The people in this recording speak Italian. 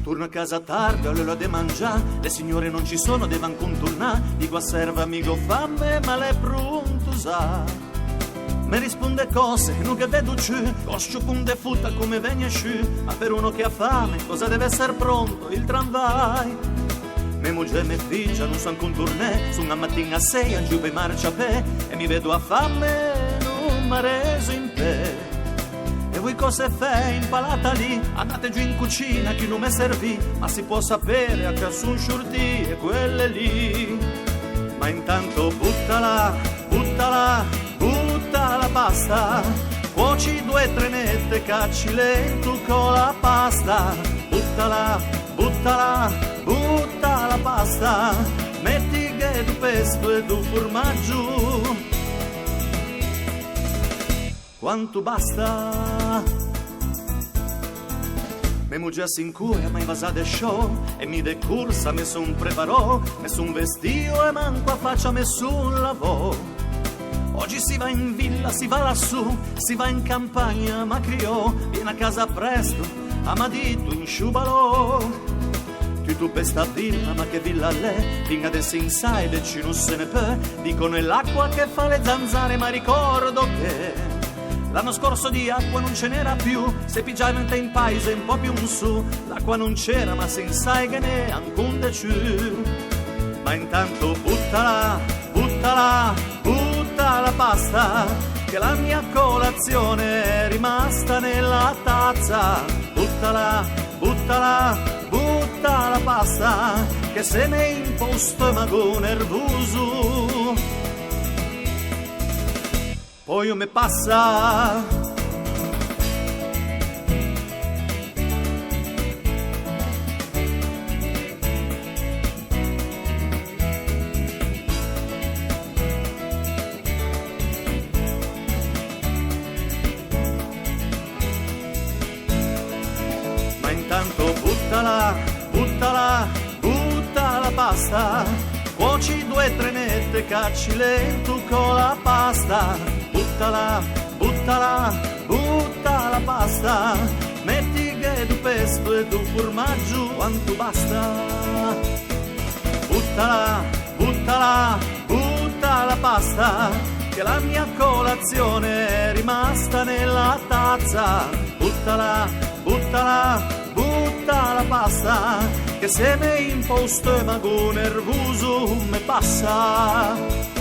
Torno a casa tardi, ho l'ora di mangiare, le signore non ci sono, devan contornare. Dico a serva, amico, fame, ma l'è pronto sa. Mi risponde cose, non che vedo ciù, coscio punte futta come vegna sciù. Ma per uno che ha fame, cosa deve essere pronto? Il tramvai. Me moglie e me figlia non san contornare, sono a mattina a 6 a giù per marciapè. E mi vedo a fame, non m'ha reso in pe. E voi cosa fai impalata lì? Andate giù in cucina, chi non mi servì, ma si può sapere a che son sciurti e quelle lì. Ma intanto buttala, buttala, butta la pasta, cuoci 2 trenette, cacci lento con la pasta. Buttala, buttala, butta la pasta, metti che du pesto e du formaggio. Quanto basta? Me moglie si incura, ma invasate show. E mi de corsa, me son preparò. Me son vestito e manco a faccia me son lavò. Oggi si va in villa, si va lassù, si va in campagna, ma criò. Viene a casa presto, amadito in sciubalò. Tu per sta villa, ma che villa l'è? Vinga adesso inside e ci non se ne può. Dicono è l'acqua che fa le zanzare, ma ricordo che l'anno scorso di acqua non ce n'era più, se pigiavamente in paese un po' più in su, l'acqua non c'era ma senza che ne ancunde ciù. Ma intanto buttala, buttala, butta la pasta, che la mia colazione è rimasta nella tazza. Buttala, buttala, butta la pasta, che se ne è in posto mago nervoso. Poi io me passa. Ma intanto buttala, buttala, butta la pasta, cuoci 2 trenette, cacci lento con la pasta. Buttala, buttala, butta la pasta, metti che du pesto e du formaggio, quanto basta. Buttala, buttala, butta la pasta, che la mia colazione è rimasta nella tazza. Buttala, buttala, butta la pasta, che se ne in posto e mago nervoso me passa.